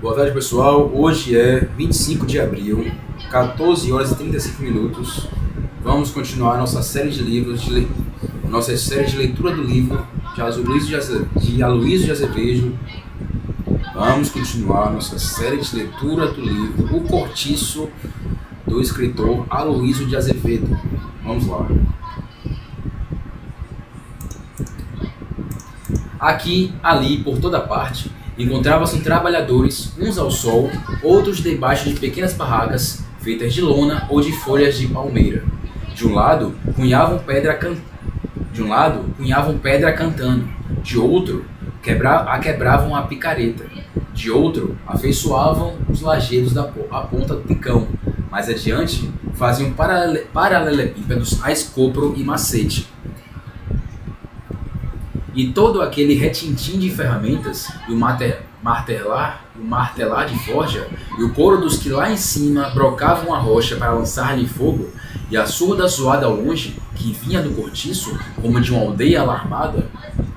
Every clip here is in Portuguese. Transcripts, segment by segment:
Boa tarde, pessoal. Hoje é 25 de abril, 14 horas e 35 minutos. Vamos continuar nossa série de livros, nossa série de leitura do livro de Aloysio de Azevedo. Vamos continuar nossa série de leitura do livro O Cortiço, do escritor Aloysio de Azevedo. Vamos lá. Aqui, ali, por toda parte, encontravam-se trabalhadores, uns ao sol, outros debaixo de pequenas barracas feitas de lona ou de folhas de palmeira. De um lado, cunhavam pedra cantando, de outro, quebravam a picareta, de outro, afeiçoavam os lajedos a ponta do picão. Mais adiante, faziam paralelepípedos a escopro e macete. E todo aquele retintim de ferramentas, e o martelar de forja, e o coro dos que lá em cima brocavam a rocha para lançar-lhe fogo, e a surda zoada ao longe, que vinha do cortiço, como de uma aldeia alarmada,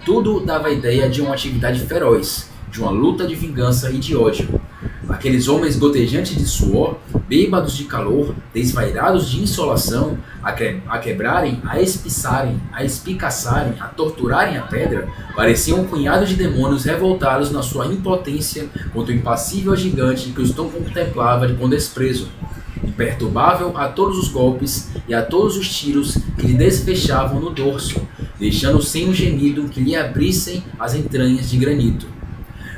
tudo dava a ideia de uma atividade feroz, de uma luta de vingança e de ódio. Aqueles homens gotejantes de suor, bêbados de calor, desvairados de insolação, a quebrarem, a espiçarem, a espicaçarem, a torturarem a pedra, pareciam um punhado de demônios revoltados na sua impotência contra o impassível gigante que os contemplava com desprezo, imperturbável a todos os golpes e a todos os tiros que lhe desfechavam no dorso, deixando sem um gemido que lhe abrissem as entranhas de granito.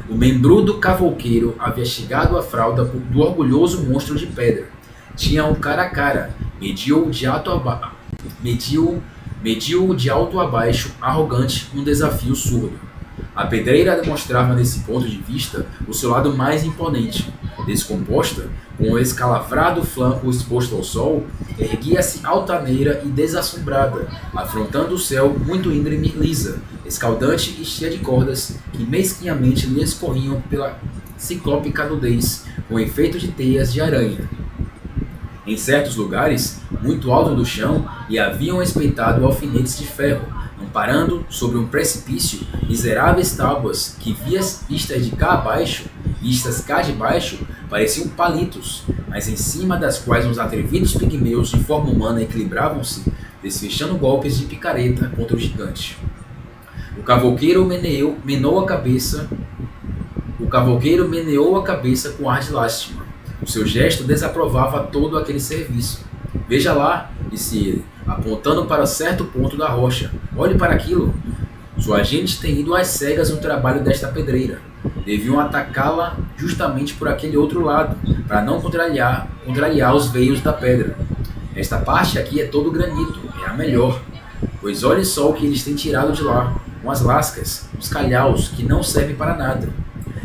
O membrudo cavouqueiro havia chegado à fralda do orgulhoso monstro de pedra. Tinha-o cara a cara, mediu-o de alto a baixo, arrogante, um desafio surdo. A pedreira demonstrava nesse ponto de vista o seu lado mais imponente. Descomposta, com o escalavrado flanco exposto ao sol, erguia-se altaneira e desassombrada, afrontando o céu muito íngreme e lisa, escaldante e cheia de cordas que mesquinhamente lhe escorriam pela ciclópica nudez, com efeito de teias de aranha. Em certos lugares, muito alto do chão, lhe haviam espeitado alfinetes de ferro, amparando sobre um precipício miseráveis tábuas que, vistas cá de baixo, pareciam palitos, mas em cima das quais uns atrevidos pigmeus de forma humana equilibravam-se, desfechando golpes de picareta contra o gigante. O cavouqueiro meneou a cabeça com ar de lástima. O seu gesto desaprovava todo aquele serviço. Veja lá, disse ele, apontando para certo ponto da rocha. Olhe para aquilo. Sua gente tem ido às cegas no trabalho desta pedreira. Deviam atacá-la justamente por aquele outro lado, para não contrariar os veios da pedra. Esta parte aqui é todo granito, é a melhor. Pois olhe só o que eles têm tirado de lá. Umas lascas, uns calhaus que não servem para nada.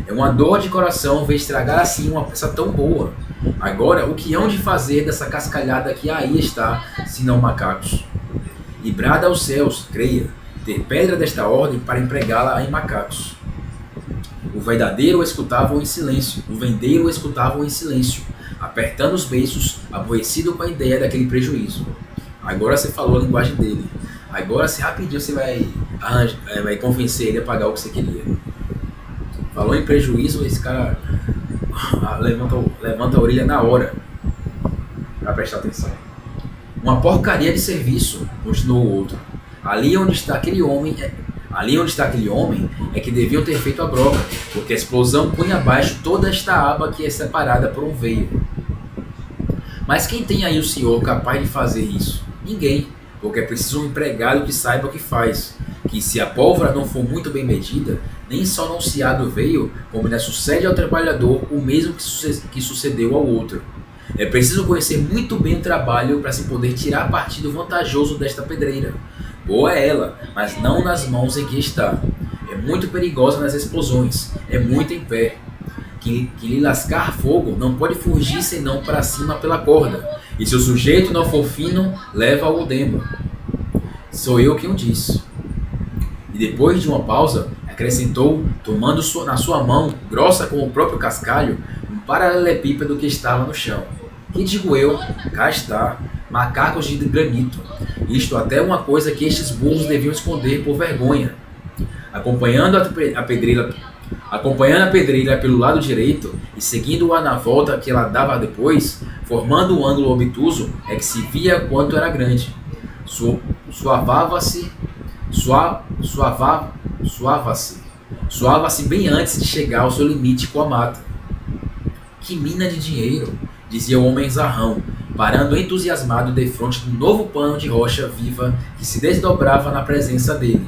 É uma dor de coração ver estragar assim uma peça tão boa. Agora, o que hão de fazer dessa cascalhada que aí está, senão macacos? E brada aos céus, creia, ter pedra desta ordem para empregá-la em macacos. O vendeiro o escutava em silêncio, apertando os beiços, aborrecido com a ideia daquele prejuízo. Agora você falou a linguagem dele. Agora, se rapidinho você vai convencer ele a pagar o que você queria. Falou em prejuízo, esse cara levanta a orelha na hora para prestar atenção. Uma porcaria de serviço, continuou o outro. Ali onde está aquele homem é que deviam ter feito a broca, porque a explosão punha abaixo toda esta aba que é separada por um veio. Mas quem tem aí o senhor capaz de fazer isso? Ninguém. Porque é preciso um empregado que saiba o que faz, que se a pólvora não for muito bem medida, nem só não se há do veio, como ainda sucede ao trabalhador o mesmo que sucedeu ao outro. É preciso conhecer muito bem o trabalho para se poder tirar partido vantajoso desta pedreira. Boa é ela, mas não nas mãos em que está. É muito perigosa nas explosões, é muito em pé. Que lhe lascar fogo não pode fugir senão para cima pela corda, e se o sujeito não for fino, leva ao demo. Sou eu quem o disse. E depois de uma pausa, acrescentou, tomando na sua mão, grossa como o próprio cascalho, um paralelepípedo que estava no chão. Que digo eu, cá está, macacos de granito. Isto até uma coisa que estes burros deviam esconder por vergonha. Acompanhando a pedreira Acompanhando a pedreira pelo lado direito e seguindo-a na volta que ela dava depois, formando um ângulo obtuso, é que se via quanto era grande. Suavava-se bem antes de chegar ao seu limite com a mata. Que mina de dinheiro, dizia o homem zarrão, parando entusiasmado defronte do novo pano de rocha viva que se desdobrava na presença dele.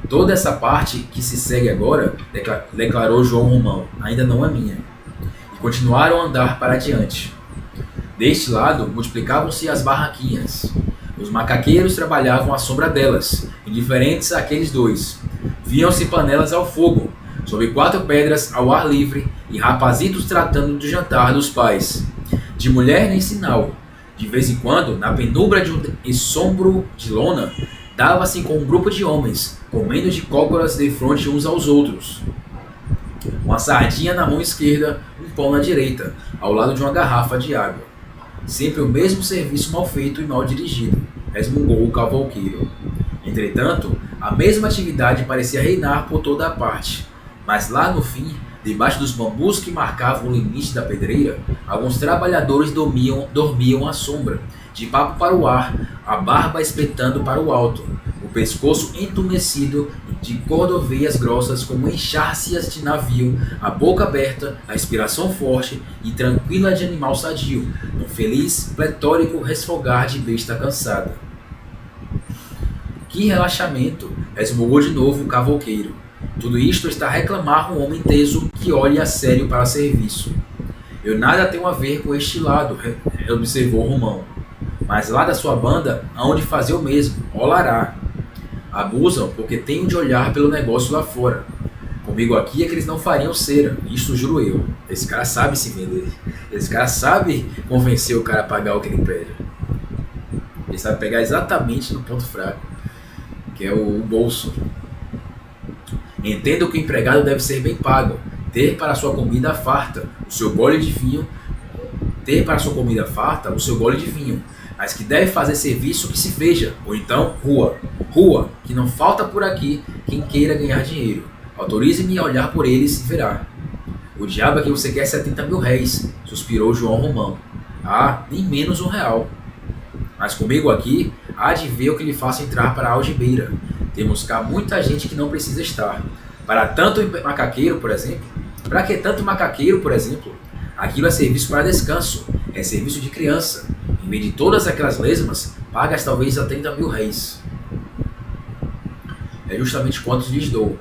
Toda essa parte que se segue agora, declarou João Romão, ainda não é minha. E continuaram a andar para adiante. Deste lado, multiplicavam-se as barraquinhas. Os macaqueiros trabalhavam à sombra delas, indiferentes àqueles dois. Viam-se panelas ao fogo, sob 4 pedras ao ar livre, e rapazitos tratando do jantar dos pais. De mulher nem sinal. De vez em quando, na penumbra de um essombro de lona, dava-se com um grupo de homens, comendo de cócoras de frente uns aos outros. Uma sardinha na mão esquerda, um pão na direita, ao lado de uma garrafa de água. Sempre o mesmo serviço mal feito e mal dirigido, resmungou o cavouqueiro. Entretanto, a mesma atividade parecia reinar por toda a parte. Mas lá no fim, debaixo dos bambus que marcavam o limite da pedreira, alguns trabalhadores dormiam à sombra, de papo para o ar, a barba espetando para o alto, o pescoço entumecido de cordoveias grossas como enxárcias de navio, a boca aberta, a respiração forte e tranquila de animal sadio, num feliz, pletórico resfogar de besta cansada. Que relaxamento! Resmungou de novo o cavouqueiro. Tudo isto está a reclamar um homem teso que olhe a sério para serviço. Eu nada tenho a ver com este lado, observou Romão. Mas lá da sua banda, hão de fazer o mesmo, olará. Abusam porque tenho de olhar pelo negócio lá fora. Comigo aqui é que eles não fariam cera, isto juro eu. Esse cara sabe se vender. Esse cara sabe convencer o cara a pagar o que ele pede. Ele sabe pegar exatamente no ponto fraco, que é o bolso. Entendo que o empregado deve ser bem pago, ter para sua comida farta o seu gole de vinho, mas que deve fazer serviço que se veja, ou então rua, que não falta por aqui quem queira ganhar dinheiro. Autorize-me a olhar por eles e verá. O diabo é que você quer 70 mil réis, suspirou João Romão. Ah, nem menos R$1. Mas comigo aqui, há de ver o que lhe faço entrar para a algibeira. Temos cá muita gente que não precisa estar. Para tanto macaqueiro, por exemplo. Para que tanto macaqueiro, por exemplo? Aquilo é serviço para descanso. É serviço de criança. Em meio de todas aquelas lesmas, pagas talvez a 30 mil réis. É justamente quanto lhes dou.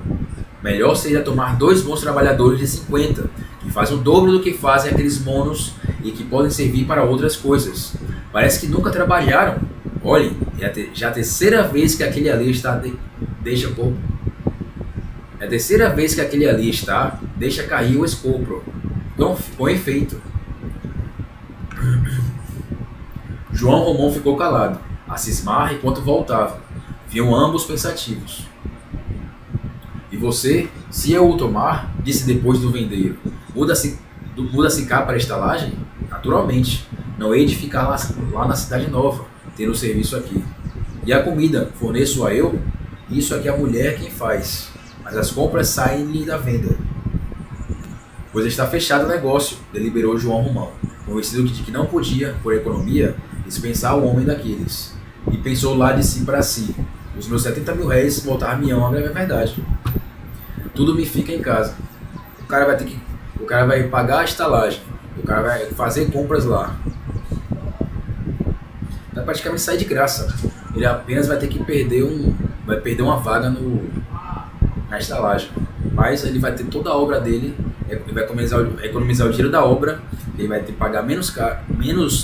Melhor seria tomar 2 bons trabalhadores de 50, que fazem o dobro do que fazem aqueles monos e que podem servir para outras coisas. Parece que nunca trabalharam. Olhem, já a terceira vez que aquele ali está... É a terceira vez que aquele ali está, deixa cair o escopro. Com efeito. João Romão ficou calado, a cismar enquanto voltava. Viam ambos pensativos. E você, se eu o tomar, disse depois do vendeiro, muda-se cá para a estalagem? Naturalmente, não hei de ficar lá na cidade nova, tendo o serviço aqui. E a comida, forneço-a eu? Isso aqui é a mulher quem faz, mas as compras saem-lhe da venda. Pois está fechado o negócio, deliberou João Romão, convencido de que não podia, por economia, dispensar o homem daqueles. E pensou lá de si para si, os meus 70 mil réis voltar-me-ão a verdade. Tudo me fica em casa. O cara vai pagar a estalagem, o cara vai fazer compras lá. Vai praticamente sair de graça. Ele apenas vai ter que perder uma vaga na estalagem. Mas ele vai ter toda a obra dele, ele vai economizar o dinheiro da obra, ele vai ter que pagar menos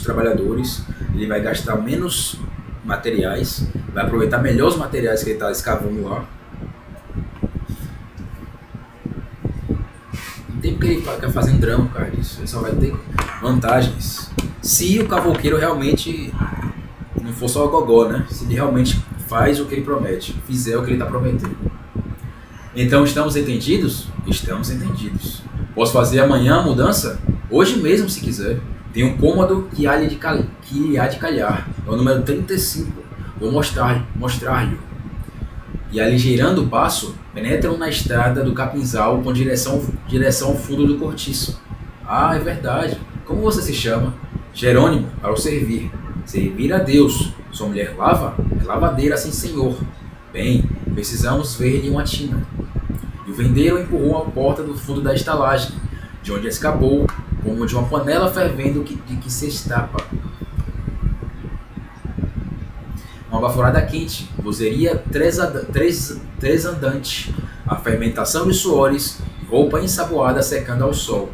trabalhadores, ele vai gastar menos materiais, vai aproveitar melhor os materiais que ele está escavando lá. Não tem porque ele ficar fazendo drama, cara, disso. Ele só vai ter vantagens. Se o cavouqueiro realmente não for só o gogó, né? Se ele realmente faz o que ele promete, fizer o que ele está prometendo. Então, estamos entendidos? Estamos entendidos. Posso fazer amanhã a mudança? Hoje mesmo, se quiser. Tem um cômodo que há de calhar. É o número 35. Vou mostrar-lhe. e aligeirando o passo, penetram na estrada do capinzal com direção ao fundo do cortiço. Ah, é verdade. Como você se chama? Jerônimo, para o servir. Servir a Deus. Sua mulher lava? É lavadeira, sim senhor. Bem, precisamos ver-lhe uma tina. E o vendeiro empurrou a porta do fundo da estalagem, de onde escapou, como de uma panela fervendo de que se estapa. Uma baforada quente, vozeria andante, a fermentação de suores, roupa ensaboada secando ao sol.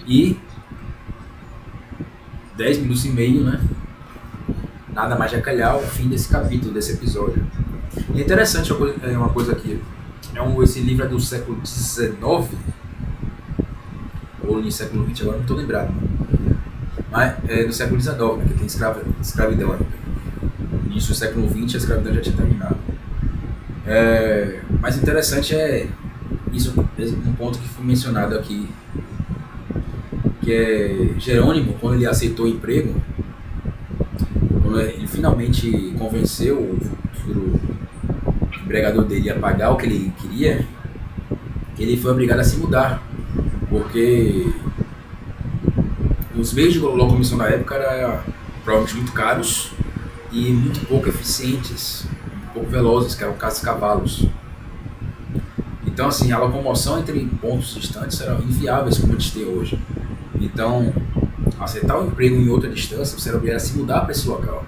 E 10 minutos e meio, né? Nada mais a calhar o fim desse capítulo, desse episódio. E é interessante uma coisa aqui. Esse livro é do século XIX, ou no século XX, agora não estou lembrado. Mas é do século XIX, né, que tem escravidão. Início do século XX, a escravidão já tinha terminado. Mas interessante é isso, um ponto que foi mencionado aqui, que é Jerônimo, quando ele aceitou o emprego, quando ele finalmente convenceu o futuro empregador dele a pagar o que ele queria, ele foi obrigado a se mudar, porque os meios de locomoção na época eram provavelmente muito caros e muito pouco eficientes, muito pouco velozes, que eram casos cavalos. Então, assim, a locomoção entre pontos distantes era inviáveis como a gente tem hoje. Então, aceitar um emprego em outra distância, você era obrigado a se mudar para esse local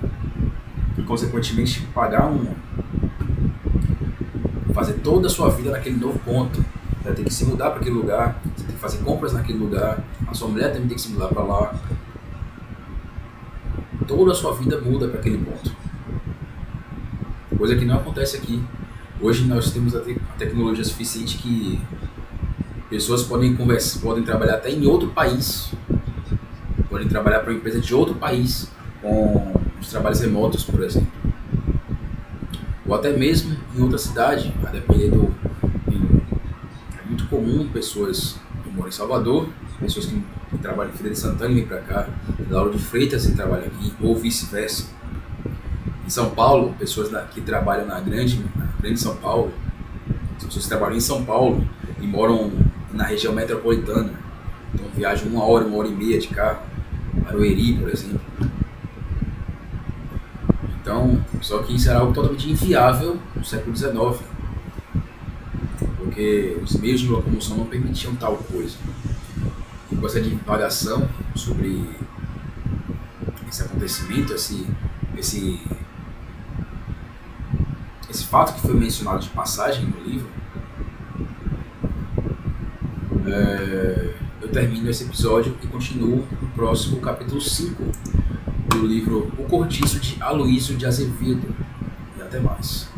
e, consequentemente, fazer toda a sua vida naquele novo ponto. Você vai ter que se mudar para aquele lugar, você tem que fazer compras naquele lugar, a sua mulher também tem que se mudar para lá. Toda a sua vida muda para aquele ponto. Coisa que não acontece aqui. Hoje nós temos a tecnologia suficiente que pessoas podem trabalhar até em outro país, podem trabalhar para uma empresa de outro país, com os trabalhos remotos, por exemplo. Ou até mesmo em outra cidade, a depender é muito comum pessoas que moram em Salvador, pessoas que trabalham em Feira de Santana e vêm para cá, Lauro de Freitas e trabalham aqui, ou vice-versa. Em São Paulo, pessoas que trabalham na grande São Paulo, pessoas que trabalham em São Paulo e moram na região metropolitana, então viajam 1 hora, 1h30 de carro, Barueri, por exemplo. Então, só que isso era algo totalmente inviável no século XIX, porque os meios de locomoção não permitiam tal coisa. E com essa divagação sobre esse acontecimento, esse fato que foi mencionado de passagem no livro, eu termino esse episódio e continuo no próximo capítulo 5 do livro O Cortiço, de Aloísio de Azevedo. E até mais.